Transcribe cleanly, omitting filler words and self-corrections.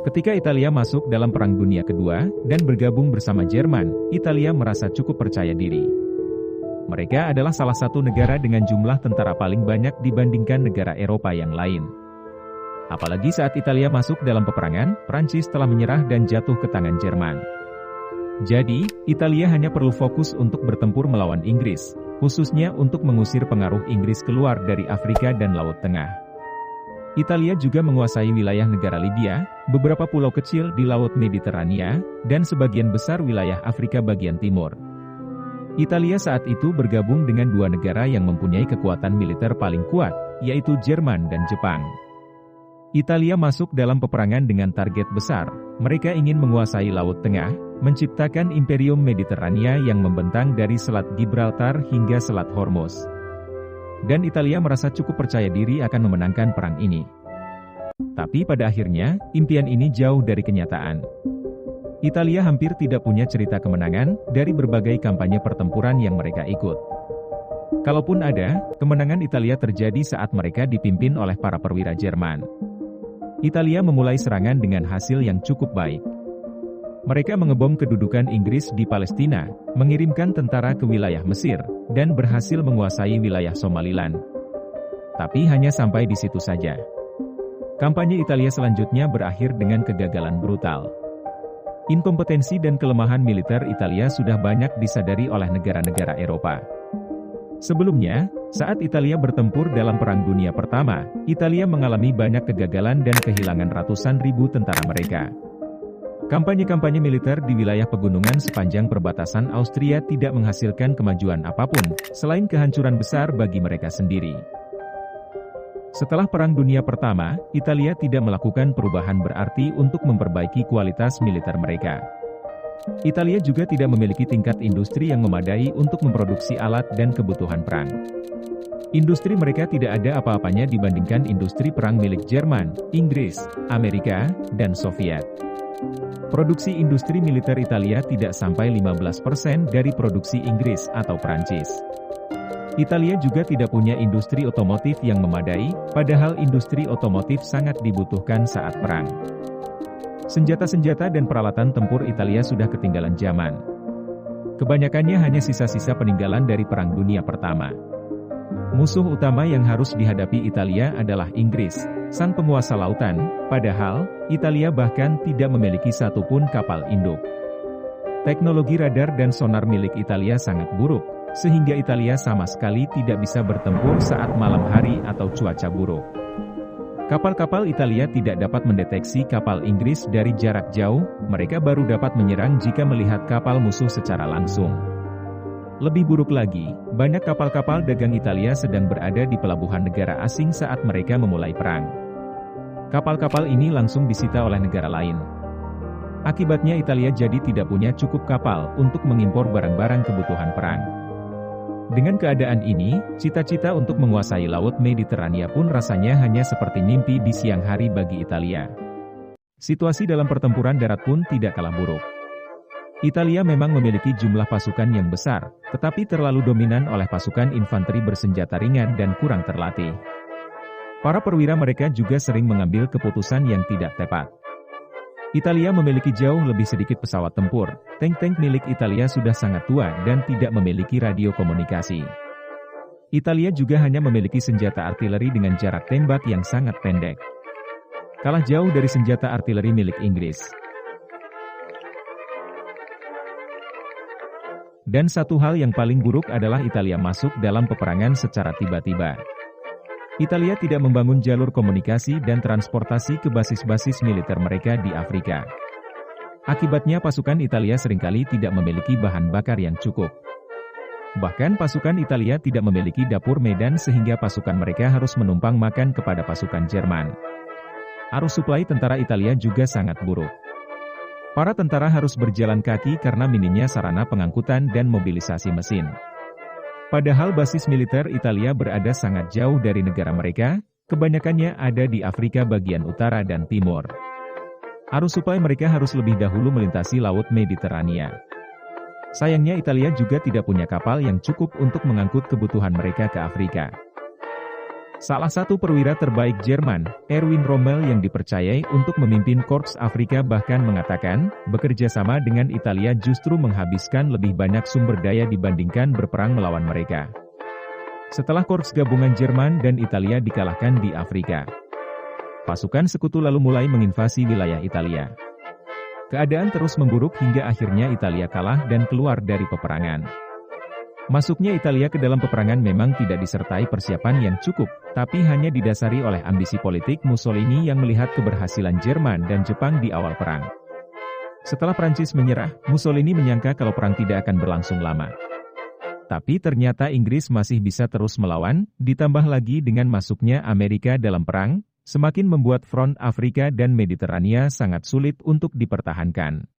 Ketika Italia masuk dalam Perang Dunia Kedua dan bergabung bersama Jerman, Italia merasa cukup percaya diri. Mereka adalah salah satu negara dengan jumlah tentara paling banyak dibandingkan negara Eropa yang lain. Apalagi saat Italia masuk dalam peperangan, Prancis telah menyerah dan jatuh ke tangan Jerman. Jadi, Italia hanya perlu fokus untuk bertempur melawan Inggris, khususnya untuk mengusir pengaruh Inggris keluar dari Afrika dan Laut Tengah. Italia juga menguasai wilayah negara Libya, beberapa pulau kecil di Laut Mediterania, dan sebagian besar wilayah Afrika bagian timur. Italia saat itu bergabung dengan dua negara yang mempunyai kekuatan militer paling kuat, yaitu Jerman dan Jepang. Italia masuk dalam peperangan dengan target besar. Mereka ingin menguasai Laut Tengah, menciptakan Imperium Mediterania yang membentang dari Selat Gibraltar hingga Selat Hormuz. Dan Italia merasa cukup percaya diri akan memenangkan perang ini. Tapi pada akhirnya, impian ini jauh dari kenyataan. Italia hampir tidak punya cerita kemenangan dari berbagai kampanye pertempuran yang mereka ikut. Kalaupun ada, kemenangan Italia terjadi saat mereka dipimpin oleh para perwira Jerman. Italia memulai serangan dengan hasil yang cukup baik. Mereka mengebom kedudukan Inggris di Palestina, mengirimkan tentara ke wilayah Mesir, dan berhasil menguasai wilayah Somaliland. Tapi hanya sampai di situ saja. Kampanye Italia selanjutnya berakhir dengan kegagalan brutal. Inkompetensi dan kelemahan militer Italia sudah banyak disadari oleh negara-negara Eropa. Sebelumnya, saat Italia bertempur dalam Perang Dunia Pertama, Italia mengalami banyak kegagalan dan kehilangan ratusan ribu tentara mereka. Kampanye-kampanye militer di wilayah pegunungan sepanjang perbatasan Austria tidak menghasilkan kemajuan apapun, selain kehancuran besar bagi mereka sendiri. Setelah Perang Dunia Pertama, Italia tidak melakukan perubahan berarti untuk memperbaiki kualitas militer mereka. Italia juga tidak memiliki tingkat industri yang memadai untuk memproduksi alat dan kebutuhan perang. Industri mereka tidak ada apa-apanya dibandingkan industri perang milik Jerman, Inggris, Amerika, dan Soviet. Produksi industri militer Italia tidak sampai 15% dari produksi Inggris atau Prancis. Italia juga tidak punya industri otomotif yang memadai, padahal industri otomotif sangat dibutuhkan saat perang. Senjata-senjata dan peralatan tempur Italia sudah ketinggalan zaman. Kebanyakannya hanya sisa-sisa peninggalan dari Perang Dunia Pertama. Musuh utama yang harus dihadapi Italia adalah Inggris, sang penguasa lautan, padahal, Italia bahkan tidak memiliki satupun kapal induk. Teknologi radar dan sonar milik Italia sangat buruk, sehingga Italia sama sekali tidak bisa bertempur saat malam hari atau cuaca buruk. Kapal-kapal Italia tidak dapat mendeteksi kapal Inggris dari jarak jauh, mereka baru dapat menyerang jika melihat kapal musuh secara langsung. Lebih buruk lagi, banyak kapal-kapal dagang Italia sedang berada di pelabuhan negara asing saat mereka memulai perang. Kapal-kapal ini langsung disita oleh negara lain. Akibatnya Italia jadi tidak punya cukup kapal untuk mengimpor barang-barang kebutuhan perang. Dengan keadaan ini, cita-cita untuk menguasai Laut Mediterania pun rasanya hanya seperti mimpi di siang hari bagi Italia. Situasi dalam pertempuran darat pun tidak kalah buruk. Italia memang memiliki jumlah pasukan yang besar, tetapi terlalu dominan oleh pasukan infanteri bersenjata ringan dan kurang terlatih. Para perwira mereka juga sering mengambil keputusan yang tidak tepat. Italia memiliki jauh lebih sedikit pesawat tempur, tank-tank milik Italia sudah sangat tua dan tidak memiliki radio komunikasi. Italia juga hanya memiliki senjata artileri dengan jarak tembak yang sangat pendek. Kalah jauh dari senjata artileri milik Inggris. Dan satu hal yang paling buruk adalah Italia masuk dalam peperangan secara tiba-tiba. Italia tidak membangun jalur komunikasi dan transportasi ke basis-basis militer mereka di Afrika. Akibatnya pasukan Italia seringkali tidak memiliki bahan bakar yang cukup. Bahkan pasukan Italia tidak memiliki dapur medan sehingga pasukan mereka harus menumpang makan kepada pasukan Jerman. Arus suplai tentara Italia juga sangat buruk. Para tentara harus berjalan kaki karena minimnya sarana pengangkutan dan mobilisasi mesin. Padahal basis militer Italia berada sangat jauh dari negara mereka, kebanyakannya ada di Afrika bagian utara dan timur. Arus suplai mereka harus lebih dahulu melintasi Laut Mediterania. Sayangnya Italia juga tidak punya kapal yang cukup untuk mengangkut kebutuhan mereka ke Afrika. Salah satu perwira terbaik Jerman, Erwin Rommel yang dipercayai untuk memimpin Korps Afrika bahkan mengatakan, bekerja sama dengan Italia justru menghabiskan lebih banyak sumber daya dibandingkan berperang melawan mereka. Setelah Korps gabungan Jerman dan Italia dikalahkan di Afrika, pasukan sekutu lalu mulai menginvasi wilayah Italia. Keadaan terus memburuk hingga akhirnya Italia kalah dan keluar dari peperangan. Masuknya Italia ke dalam peperangan memang tidak disertai persiapan yang cukup, tapi hanya didasari oleh ambisi politik Mussolini yang melihat keberhasilan Jerman dan Jepang di awal perang. Setelah Prancis menyerah, Mussolini menyangka kalau perang tidak akan berlangsung lama. Tapi ternyata Inggris masih bisa terus melawan, ditambah lagi dengan masuknya Amerika dalam perang, semakin membuat front Afrika dan Mediterania sangat sulit untuk dipertahankan.